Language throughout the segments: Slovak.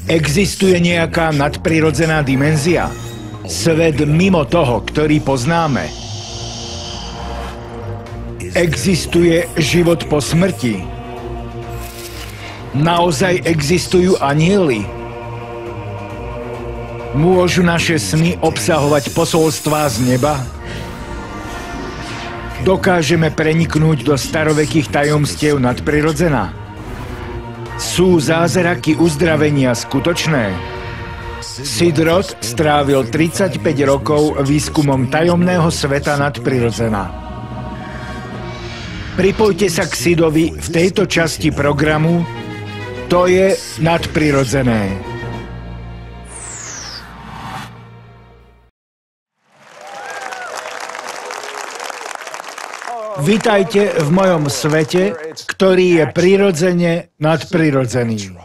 Existuje nejaká nadprirodzená dimenzia? Svet mimo toho, ktorý poznáme? Existuje život po smrti? Naozaj existujú anjeli? Môžu naše sny obsahovať posolstvá z neba? Dokážeme preniknúť do starovekých tajomstiev nadprirodzená? Sú zázraky uzdravenia skutočné? Sid Roth strávil 35 rokov výskumom tajomného sveta nadprirodzená. Pripojte sa k Sidovi v tejto časti programu To je nadprirodzené. Vitajte v mojom svete, ktorý je prirodzene nadprirodzený.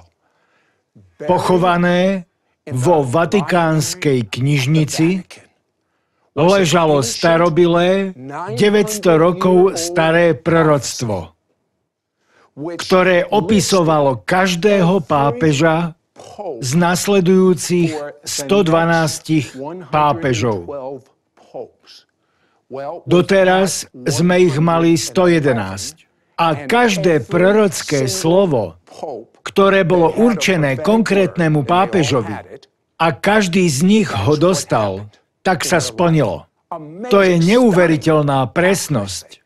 Pochované vo Vatikánskej knižnici ležalo starobilé 900 rokov staré proroctvo, ktoré opisovalo každého pápeža z nasledujúcich 112 pápežov. Doteraz sme ich mali 111. A každé prorocké slovo, ktoré bolo určené konkrétnemu pápežovi, a každý z nich ho dostal, tak sa splnilo. To je neuveriteľná presnosť.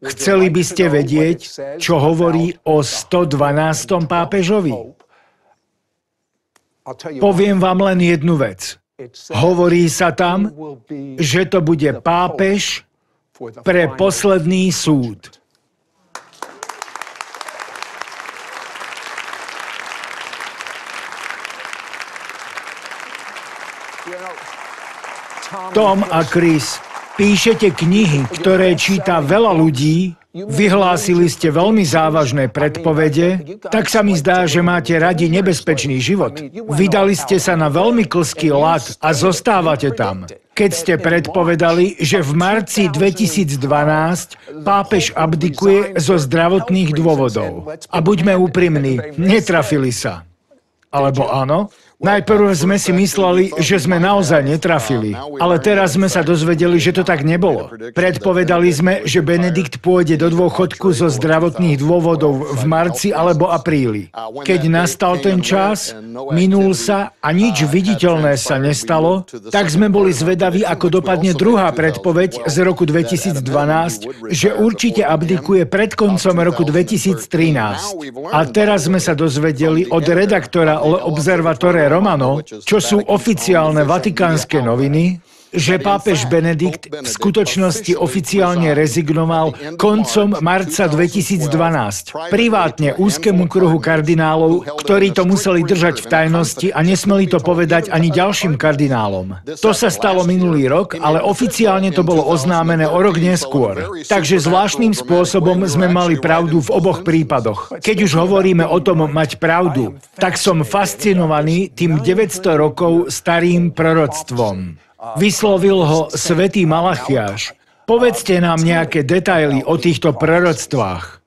Chceli by ste vedieť, čo hovorí o 112. pápežovi? Poviem vám len jednu vec. Hovorí sa tam, že to bude pápež pre posledný súd. Tom a Chris, píšete knihy, ktoré číta veľa ľudí, vyhlásili ste veľmi závažné predpovede, tak sa mi zdá, že máte radi nebezpečný život. Vydali ste sa na veľmi klzký ľad a zostávate tam. Keď ste predpovedali, že v marci 2012 pápež abdikuje zo zdravotných dôvodov. A buďme úprimní, netrafili sa. Alebo áno? Najprv sme si mysleli, že sme naozaj netrafili, ale teraz sme sa dozvedeli, že to tak nebolo. Predpovedali sme, že Benedikt pôjde do dôchodku zo zdravotných dôvodov v marci alebo apríli. Keď nastal ten čas, minul sa a nič viditeľné sa nestalo, tak sme boli zvedaví, ako dopadne druhá predpoveď z roku 2012, že určite abdikuje pred koncom roku 2013. A teraz sme sa dozvedeli od redaktora Observatore Romano, čo sú oficiálne vatikánske noviny, že pápež Benedikt v skutočnosti oficiálne rezignoval koncom marca 2012. Privátne úzkému kruhu kardinálov, ktorí to museli držať v tajnosti a nesmeli to povedať ani ďalším kardinálom. To sa stalo minulý rok, ale oficiálne to bolo oznámené o rok neskôr. Takže zvláštnym spôsobom sme mali pravdu v oboch prípadoch. Keď už hovoríme o tom mať pravdu, tak som fascinovaný tým 900 rokov starým proroctvom. Vyslovil ho svätý Malachiáš. Povedzte nám nejaké detaily o týchto proroctvách.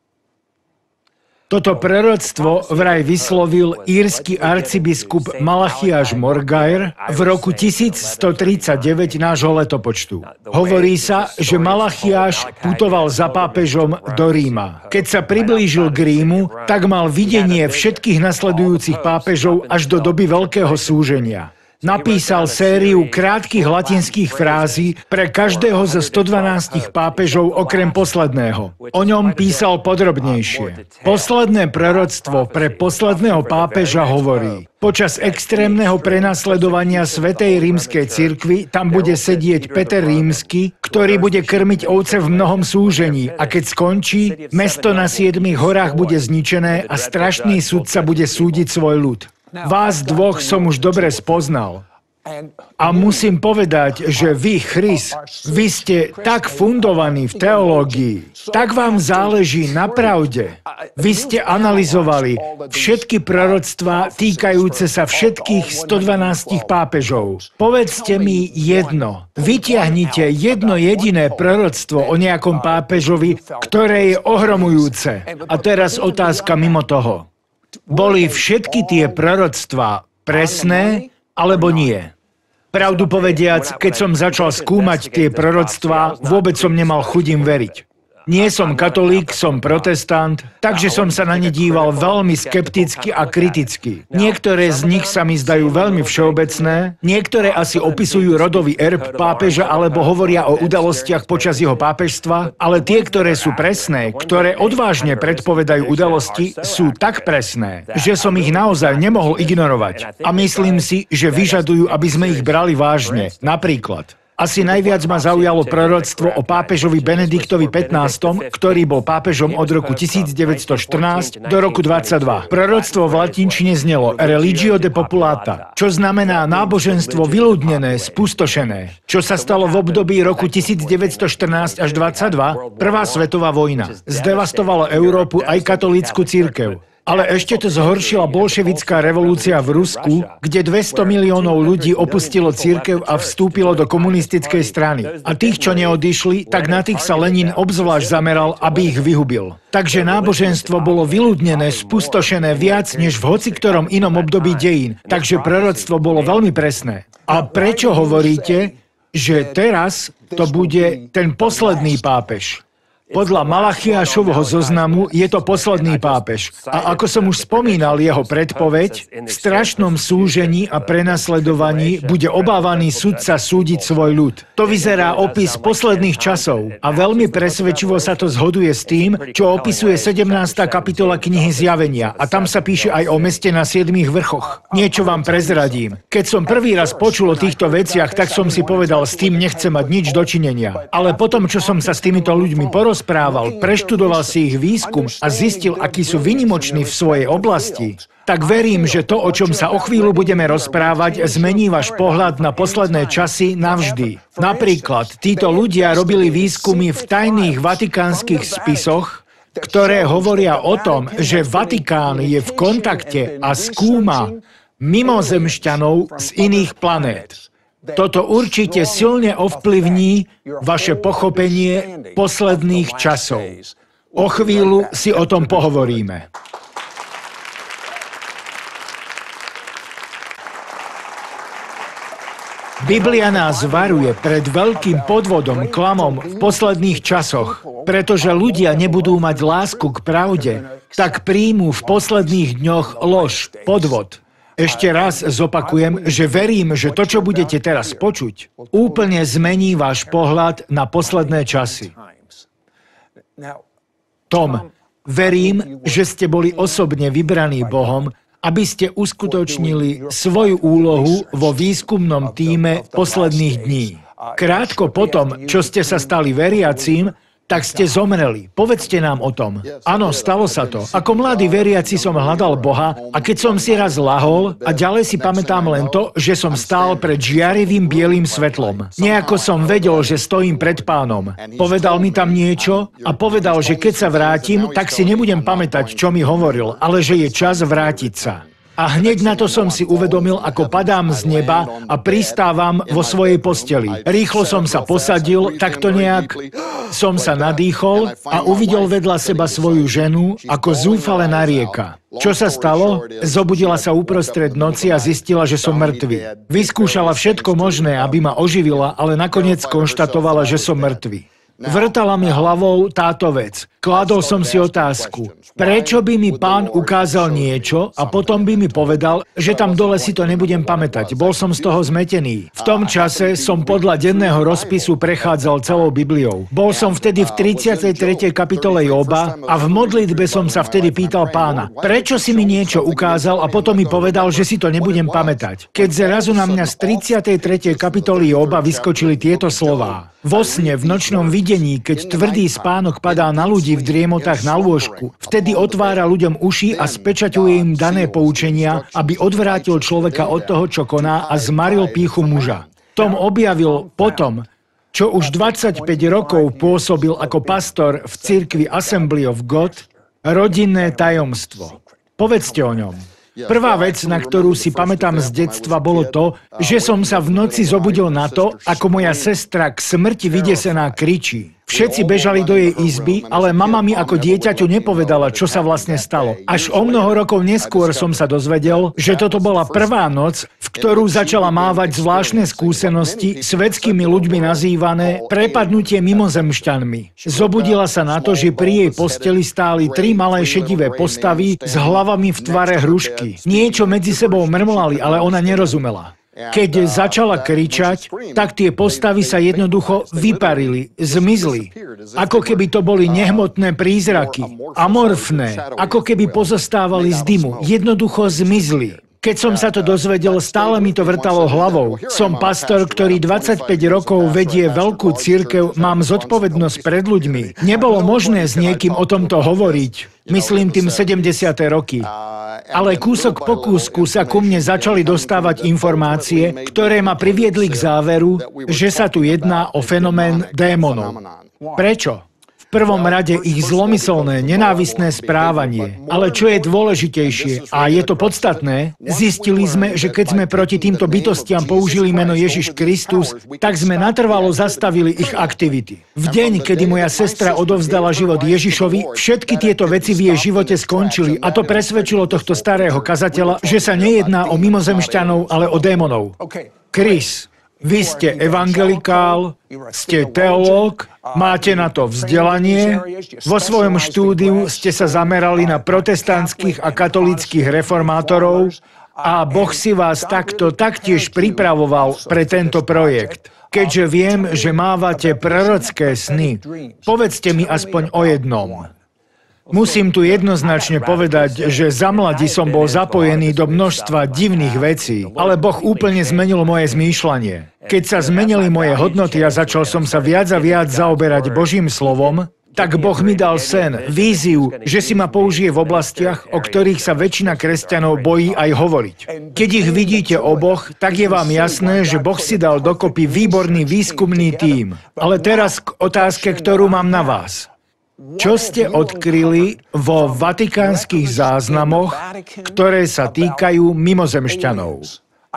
Toto proroctvo vraj vyslovil írsky arcibiskup Malachiáš Morgair v roku 1139 nášho letopočtu. Hovorí sa, že Malachiáš putoval za pápežom do Ríma. Keď sa priblížil k Rímu, tak mal videnie všetkých nasledujúcich pápežov až do doby Veľkého súženia. Napísal sériu krátkych latinských frází pre každého zo 112 pápežov okrem posledného. O ňom písal podrobnejšie. Posledné proroctvo pre posledného pápeža hovorí: počas extrémneho prenasledovania Svätej rímskej cirkvi tam bude sedieť Peter Rímsky, ktorý bude krmiť ovce v mnohom súžení, a keď skončí, mesto na 7 horách bude zničené a strašný sudca bude súdiť svoj ľud. Vás dvoch som už dobre spoznal. A musím povedať, že vy, Chris, vy ste tak fundovaní v teológii, tak vám záleží na pravde. Vy ste analyzovali všetky proroctvá týkajúce sa všetkých 112 pápežov. Povedzte mi jedno. Vytiahnite jedno jediné proroctvo o nejakom pápežovi, ktoré je ohromujúce. A teraz otázka mimo toho. Boli všetky tie proroctvá presné, alebo nie? Pravdu povediac, keď som začal skúmať tie proroctvá, vôbec som nemal chuť im veriť. Nie som katolík, som protestant, takže som sa na ne díval veľmi skepticky a kriticky. Niektoré z nich sa mi zdajú veľmi všeobecné, niektoré asi opisujú rodový erb pápeža alebo hovoria o udalostiach počas jeho pápežstva, ale tie, ktoré sú presné, ktoré odvážne predpovedajú udalosti, sú tak presné, že som ich naozaj nemohol ignorovať. A myslím si, že vyžadujú, aby sme ich brali vážne. Napríklad. Asi najviac ma zaujalo proroctvo o pápežovi Benediktovi XV, ktorý bol pápežom od roku 1914 do roku 22. Proroctvo v latinčine znelo Religio de populata, čo znamená náboženstvo vyľudnené, spustošené, čo sa stalo v období roku 1914 až 22, Prvá svetová vojna. Zdevastovalo Európu aj katolícku cirkev. Ale ešte to zhoršila bolševická revolúcia v Rusku, kde 200 miliónov ľudí opustilo cirkev a vstúpilo do komunistickej strany. A tých, čo neodišli, tak na tých sa Lenin obzvlášť zameral, aby ich vyhubil. Takže náboženstvo bolo vyľudnené, spustošené viac než v hociktorom inom období dejín. Takže proroctvo bolo veľmi presné. A prečo hovoríte, že teraz to bude ten posledný pápež? Podľa Malachiášovho zoznamu je to posledný pápež. A ako som už spomínal, jeho predpoveď, v strašnom súžení a prenasledovaní bude obávaný sudca súdiť svoj ľud. To vyzerá opis posledných časov a veľmi presvedčivo sa to zhoduje s tým, čo opisuje 17. kapitola knihy Zjavenia. A tam sa píše aj o meste na 7 vrchoch. Niečo vám prezradím. Keď som prvý raz počul o týchto veciach, tak som si povedal, s tým nechcem mať nič dočinenia. Ale potom, čo som sa s týmito ľuďmi porozprával, preštudoval si ich výskum a zistil, akí sú vynimoční v svojej oblasti, tak verím, že to, o čom sa o chvíľu budeme rozprávať, zmení váš pohľad na posledné časy navždy. Napríklad, títo ľudia robili výskumy v tajných vatikánskych spisoch, ktoré hovoria o tom, že Vatikán je v kontakte a skúma mimozemšťanov z iných planét. Toto určite silne ovplyvní vaše pochopenie posledných časov. O chvíľu si o tom pohovoríme. Biblia nás varuje pred veľkým podvodom, klamom v posledných časoch, pretože ľudia nebudú mať lásku k pravde, tak príjmú v posledných dňoch lož, podvod. Ešte raz zopakujem, že verím, že to, čo budete teraz počuť, úplne zmení váš pohľad na posledné časy. Tom, verím, že ste boli osobne vybraní Bohom, aby ste uskutočnili svoju úlohu vo výskumnom tíme posledných dní. Krátko potom, čo ste sa stali veriacím, tak ste zomreli. Povedzte nám o tom. Áno, stalo sa to. Ako mladý veriaci som hľadal Boha a keď som si raz lahol a ďalej si pamätám len to, že som stál pred žiarivým bielým svetlom. Nejako som vedel, že stojím pred Pánom. Povedal mi tam niečo a povedal, že keď sa vrátim, tak si nebudem pamätať, čo mi hovoril, ale že je čas vrátiť sa. A hneď na to som si uvedomil, ako padám z neba a pristávam vo svojej posteli. Rýchlo som sa posadil, takto nejak som sa nadýchol a uvidel vedľa seba svoju ženu, ako zúfale narieka. Čo sa stalo? Zobudila sa uprostred noci a zistila, že som mŕtvy. Vyskúšala všetko možné, aby ma oživila, ale nakoniec konštatovala, že som mŕtvy. Vrtala mi hlavou táto vec. Kladol som si otázku, prečo by mi Pán ukázal niečo a potom by mi povedal, že tam dole si to nebudem pamätať. Bol som z toho zmetený. V tom čase som podľa denného rozpisu prechádzal celou Bibliou. Bol som vtedy v 33. kapitole Joba a v modlitbe som sa vtedy pýtal Pána, prečo si mi niečo ukázal a potom mi povedal, že si to nebudem pamätať. Keď zrazu na mňa z 33. kapitoly Joba vyskočili tieto slová. Vo sne, v nočnom videní, keď tvrdý spánok padá na ľudí v driemotách na lôžku, vtedy otvára ľuďom uši a spečaťuje im dané poučenia, aby odvrátil človeka od toho, čo koná a zmaril pýchu muža. Tom objavil potom, čo už 25 rokov pôsobil ako pastor v cirkvi Assembly of God, rodinné tajomstvo. Povedzte o ňom. Prvá vec, na ktorú si pamätám z detstva, bolo to, že som sa v noci zobudil na to, ako moja sestra k smrti vydesená kričí. Všetci bežali do jej izby, ale mama mi ako dieťaťu nepovedala, čo sa vlastne stalo. Až o mnoho rokov neskôr som sa dozvedel, že toto bola prvá noc, v ktorú začala mávať zvláštne skúsenosti, svetskými ľuďmi nazývané prepadnutie mimozemšťanmi. Zobudila sa na to, že pri jej posteli stáli 3 malé šedivé postavy s hlavami v tvare hrušky. Niečo medzi sebou mrmlali, ale ona nerozumela. Keď začala kričať, tak tie postavy sa jednoducho vyparili, zmizli. Ako keby to boli nehmotné prízraky, amorfné, ako keby pozostávali z dymu. Jednoducho zmizli. Keď som sa to dozvedel, stále mi to vrtalo hlavou. Som pastor, ktorý 25 rokov vedie veľkú cirkev, mám zodpovednosť pred ľuďmi. Nebolo možné s niekým o tomto hovoriť. Myslím tým 70. roky. Ale kúsok po kúsku sa ku mne začali dostávať informácie, ktoré ma priviedli k záveru, že sa tu jedná o fenomén démonov. Prečo? V prvom rade ich zlomyselné, nenávistné správanie. Ale čo je dôležitejšie, a je to podstatné, zistili sme, že keď sme proti týmto bytostiam použili meno Ježiš Kristus, tak sme natrvalo zastavili ich aktivity. V deň, kedy moja sestra odovzdala život Ježišovi, všetky tieto veci v jej živote skončili a to presvedčilo tohto starého kazateľa, že sa nejedná o mimozemšťanov, ale o démonov. Chris, vy ste evangelikál, ste teológ, máte na to vzdelanie, vo svojom štúdiu ste sa zamerali na protestantských a katolíckych reformátorov a Boh si vás takto taktiež pripravoval pre tento projekt. Keďže viem, že mávate prorocké sny, povedzte mi aspoň o jednom. Musím tu jednoznačne povedať, že za mladí som bol zapojený do množstva divných vecí, ale Boh úplne zmenil moje zmýšľanie. Keď sa zmenili moje hodnoty a začal som sa viac a viac zaoberať Božím slovom, tak Boh mi dal sen, víziu, že si ma použije v oblastiach, o ktorých sa väčšina kresťanov bojí aj hovoriť. Keď ich vidíte oboch, tak je vám jasné, že Boh si dal dokopy výborný výskumný tím. Ale teraz k otázke, ktorú mám na vás. Čo ste odkryli vo vatikánskych záznamoch, ktoré sa týkajú mimozemšťanov?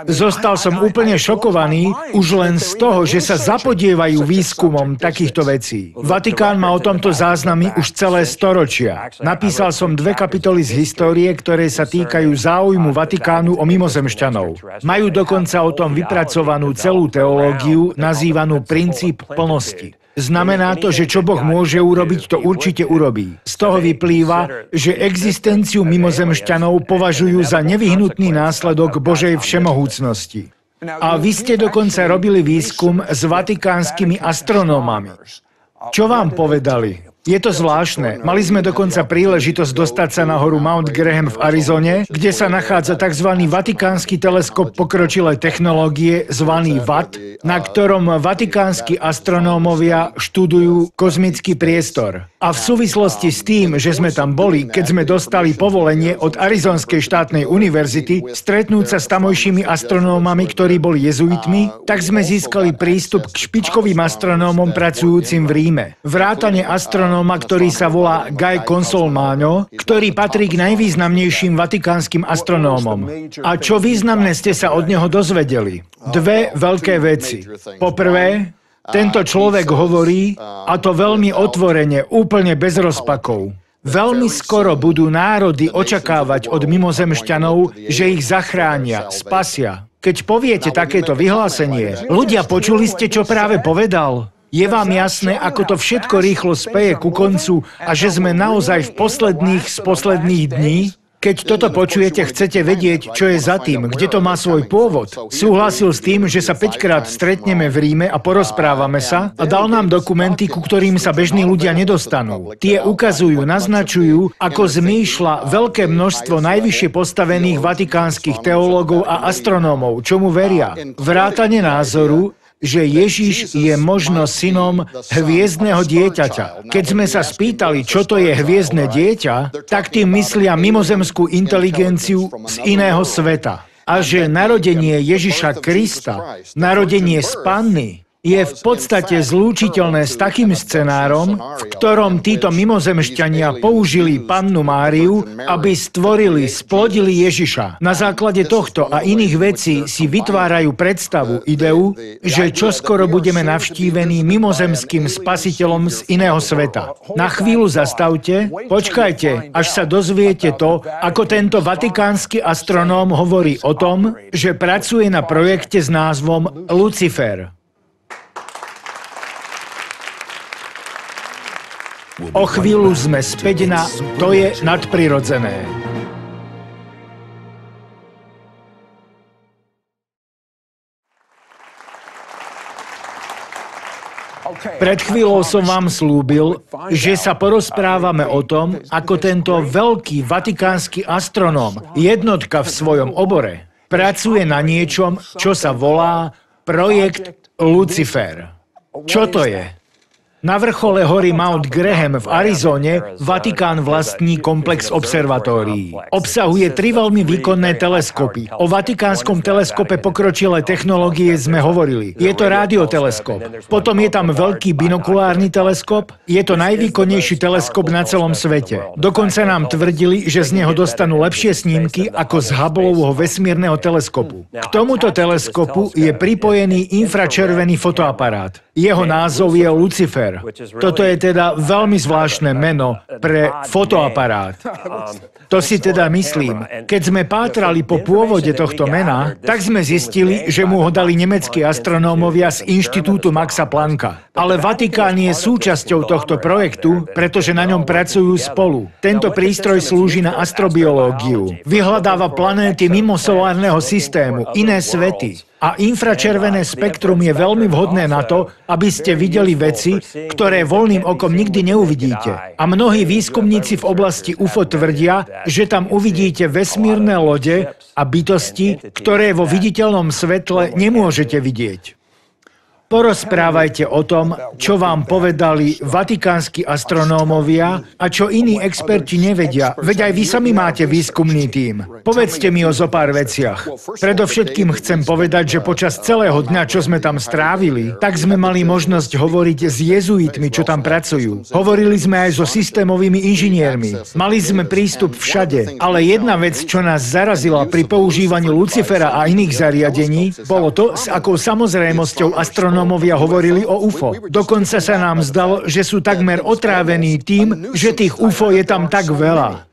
Zostal som úplne šokovaný už len z toho, že sa zapodievajú výskumom takýchto vecí. Vatikán má o tomto záznamy už celé storočia. Napísal som 2 kapitoly z histórie, ktoré sa týkajú záujmu Vatikánu o mimozemšťanov. Majú dokonca o tom vypracovanú celú teológiu, nazývanú princíp plnosti. Znamená to, že čo Boh môže urobiť, to určite urobí. Z toho vyplýva, že existenciu mimozemšťanov považujú za nevyhnutný následok Božej všemohúcnosti. A vy ste dokonca robili výskum s vatikánskymi astronómami. Čo vám povedali? Je to zvláštne. Mali sme dokonca príležitosť dostať sa na horu Mount Graham v Arizone, kde sa nachádza tzv. Vatikánsky teleskop pokročilej technológie, zvaný VAT, na ktorom vatikánsky astronómovia študujú kozmický priestor. A v súvislosti s tým, že sme tam boli, keď sme dostali povolenie od Arizonskej štátnej univerzity stretnúť sa s tamojšími astronómami, ktorí boli jezuitmi, tak sme získali prístup k špičkovým astronómom pracujúcim v Ríme. Vrátane astronóma, ktorý sa volá Guy Consolmagno, ktorý patrí k najvýznamnejším vatikánskym astronómom. A čo významné ste sa od neho dozvedeli? 2 veľké veci. Poprvé, tento človek hovorí, a to veľmi otvorene, úplne bez rozpakov. Veľmi skoro budú národy očakávať od mimozemšťanov, že ich zachránia, spasia. Keď poviete takéto vyhlásenie, ľudia, počuli ste, čo práve povedal? Je vám jasné, ako to všetko rýchlo speje ku koncu a že sme naozaj v posledných z posledných dní? Keď toto počujete, chcete vedieť, čo je za tým, kde to má svoj pôvod. Súhlasil s tým, že sa 5-krát stretneme v Ríme a porozprávame sa a dal nám dokumenty, ku ktorým sa bežní ľudia nedostanú. Tie ukazujú, naznačujú, ako zmýšľa veľké množstvo najvyššie postavených vatikánskych teológov a astronómov, čomu veria. Vrátane názoru, že Ježiš je možno synom hviezdneho dieťaťa. Keď sme sa spýtali, čo to je hviezdne dieťa, tak tým myslia mimozemskú inteligenciu z iného sveta. A že narodenie Ježiša Krista, narodenie z Panny, je v podstate zlúčiteľné s takým scenárom, v ktorom títo mimozemšťania použili Pannu Máriu, aby stvorili, splodili Ježiša. Na základe tohto a iných vecí si vytvárajú predstavu, ideu, že čoskoro budeme navštívení mimozemským spasiteľom z iného sveta. Na chvíľu zastavte, počkajte, až sa dozviete to, ako tento vatikánsky astronóm hovorí o tom, že pracuje na projekte s názvom Lucifer. O chvíľu sme späť na To je nadprirodzené. Pred chvíľou som vám slúbil, že sa porozprávame o tom, ako tento veľký vatikánsky astronóm, jednotka v svojom obore, pracuje na niečom, čo sa volá projekt Lucifer. Čo to je? Na vrchole hory Mount Graham v Arizone Vatikán vlastní komplex observatórií. Obsahuje 3 veľmi výkonné teleskopy. O vatikánskom teleskope pokročilé technológie sme hovorili. Je to rádioteleskop. Potom je tam veľký binokulárny teleskop. Je to najvýkonnejší teleskop na celom svete. Dokonca nám tvrdili, že z neho dostanú lepšie snímky ako z Hubbleovho vesmírneho teleskopu. K tomuto teleskopu je pripojený infračervený fotoaparát. Jeho názov je Lucifer. Toto je teda veľmi zvláštne meno pre fotoaparát. To si teda myslím. Keď sme pátrali po pôvode tohto mena, tak sme zistili, že mu ho dali nemeckí astronómovia z Inštitútu Maxa Plancka. Ale Vatikán je súčasťou tohto projektu, pretože na ňom pracujú spolu. Tento prístroj slúži na astrobiológiu. Vyhľadáva planéty mimo solárneho systému, iné svety. A infračervené spektrum je veľmi vhodné na to, aby ste videli veci, ktoré voľným okom nikdy neuvidíte. A mnohí výskumníci v oblasti UFO tvrdia, že tam uvidíte vesmírne lode a bytosti, ktoré vo viditeľnom svetle nemôžete vidieť. Porozprávajte o tom, čo vám povedali vatikánsky astronómovia a čo iní experti nevedia, veď aj vy sami máte výskumný tím. Povedzte mi o zopár veciach. Predovšetkým chcem povedať, že počas celého dňa, čo sme tam strávili, tak sme mali možnosť hovoriť s jezuitmi, čo tam pracujú. Hovorili sme aj so systémovými inžiniermi. Mali sme prístup všade, ale jedna vec, čo nás zarazila pri používaní Lucifera a iných zariadení, bolo to, s akou samozrejmosťou astronómovia hovorili o UFO. Dokonca sa nám zdalo, že sú takmer otrávení tým, že tých UFO je tam tak veľa.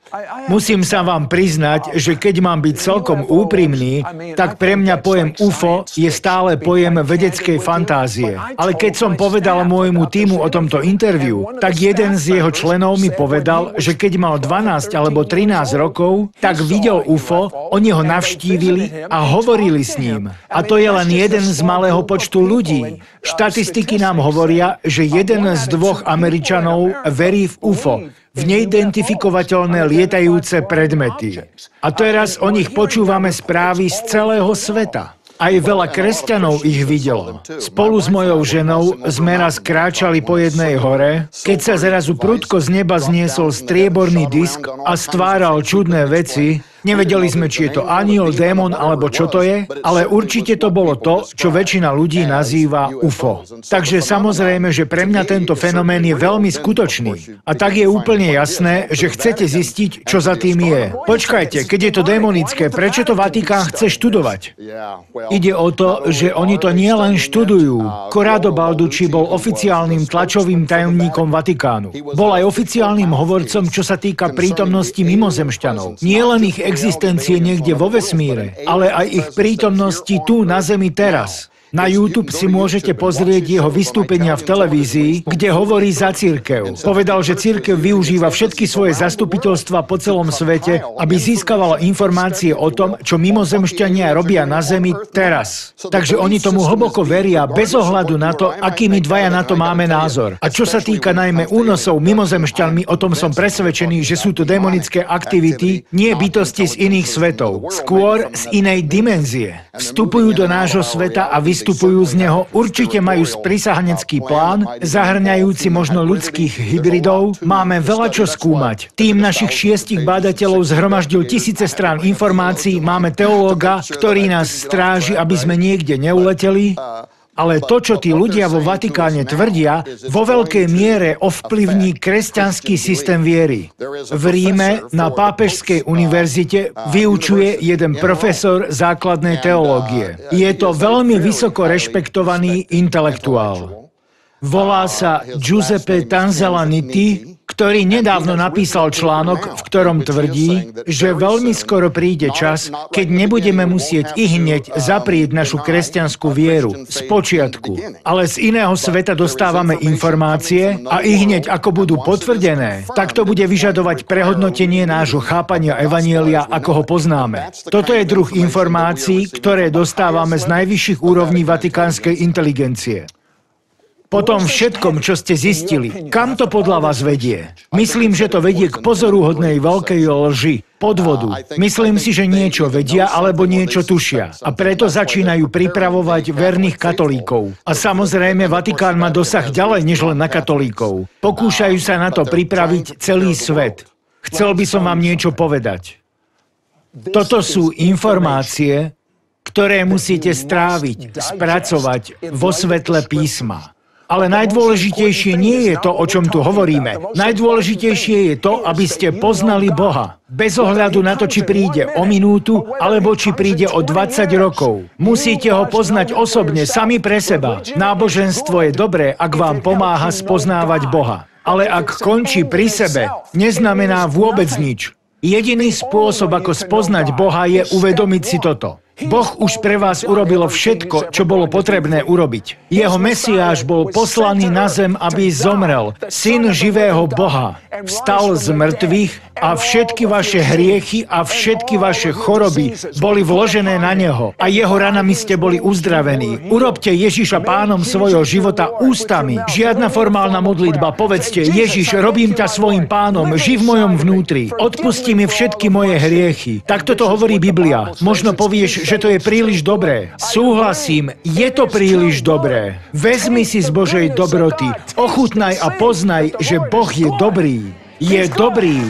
Musím sa vám priznať, že keď mám byť celkom úprimný, tak pre mňa pojem UFO je stále pojem vedeckej fantázie. Ale keď som povedal môjmu tímu o tomto interviu, tak jeden z jeho členov mi povedal, že keď mal 12 alebo 13 rokov, tak videl UFO, oni ho navštívili a hovorili s ním. A to je len jeden z malého počtu ľudí. Štatistiky nám hovoria, že jeden z 2 Američanov verí v UFO, v neidentifikovateľné lietajúce predmety. A teraz o nich počúvame správy z celého sveta. Aj veľa kresťanov ich videlo. Spolu s mojou ženou sme raz kráčali po jednej hore, keď sa zrazu prudko z neba zniesol strieborný disk a stváral čudné veci. Nevedeli sme, či je to aniel, démon alebo čo to je, ale určite to bolo to, čo väčšina ľudí nazýva UFO. Takže samozrejme, že pre mňa tento fenomén je veľmi skutočný. A tak je úplne jasné, že chcete zistiť, čo za tým je. Počkajte, keď je to démonické, prečo to Vatikán chce študovať? Ide o to, že oni to nielen študujú. Corrado Balducci bol oficiálnym tlačovým tajomníkom Vatikánu. Bol aj oficiálnym hovorcom, čo sa týka prítomnosti mimozemšťanov. Nielen ich existencie niekde vo vesmíre, ale aj ich prítomnosti tu na Zemi teraz. Na YouTube si môžete pozrieť jeho vystúpenia v televízii, kde hovorí za cirkev. Povedal, že cirkev využíva všetky svoje zastupiteľstvá po celom svete, aby získavala informácie o tom, čo mimozemšťania robia na Zemi teraz. Takže oni tomu hlboko veria bez ohľadu na to, aký my dvaja na to máme názor. A čo sa týka najmä únosov mimozemšťanmi, o tom som presvedčený, že sú to démonické aktivity, nie bytosti z iných svetov, skôr z inej dimenzie. Vstupujú do nášho sveta a vystupujú z neho, určite majú sprísahanecký plán, zahrňajúci možno ľudských hybridov. Máme veľa čo skúmať. Tým našich 6 bádateľov zhromaždil tisíce strán informácií, máme teológa, ktorý nás stráži, aby sme niekde neuleteli. Ale to, čo tí ľudia vo Vatikáne tvrdia, vo veľkej miere ovplyvní kresťanský systém viery. V Ríme na Pápežskej univerzite vyučuje jeden profesor základnej teológie. Je to veľmi vysoko rešpektovaný intelektuál. Volá sa Giuseppe Tanzalaniti, ktorý nedávno napísal článok, v ktorom tvrdí, že veľmi skoro príde čas, keď nebudeme musieť ihneď zaprieť našu kresťanskú vieru z počiatku, ale z iného sveta dostávame informácie a ihneď ako budú potvrdené, tak to bude vyžadovať prehodnotenie nášho chápania evanjelia, ako ho poznáme. Toto je druh informácií, ktoré dostávame z najvyšších úrovní vatikánskej inteligencie. Po tom všetkom, čo ste zistili, kam to podľa vás vedie? Myslím, že to vedie k pozoruhodnej veľkej lži, podvodu. Myslím si, že niečo vedia alebo niečo tušia. A preto začínajú pripravovať verných katolíkov. A samozrejme, Vatikán má dosah ďalej než len na katolíkov. Pokúšajú sa na to pripraviť celý svet. Chcel by som vám niečo povedať. Toto sú informácie, ktoré musíte stráviť, spracovať vo svetle písma. Ale najdôležitejšie nie je to, o čom tu hovoríme. Najdôležitejšie je to, aby ste poznali Boha. Bez ohľadu na to, či príde o minútu, alebo či príde o 20 rokov. Musíte ho poznať osobne, sami pre seba. Náboženstvo je dobré, ak vám pomáha spoznávať Boha. Ale ak končí pri sebe, neznamená vôbec nič. Jediný spôsob, ako spoznať Boha, je uvedomiť si toto. Boh už pre vás urobil všetko, čo bolo potrebné urobiť. Jeho Mesiáš bol poslaný na zem, aby zomrel. Syn živého Boha vstal z mŕtvych a všetky vaše hriechy a všetky vaše choroby boli vložené na neho a jeho ranami ste boli uzdravení. Urobte Ježiša pánom svojho života ústami. Žiadna formálna modlitba. Povedzte: Ježiš, robím ťa svojim pánom, ži v mojom vnútri. Odpusti mi všetky moje hriechy. Takto to hovorí Biblia. Možno povieš, že to je príliš dobré. Súhlasím, je to príliš dobré. Vezmi si z Božej dobroty, ochutnaj a poznaj, že Boh je dobrý. Je dobrý.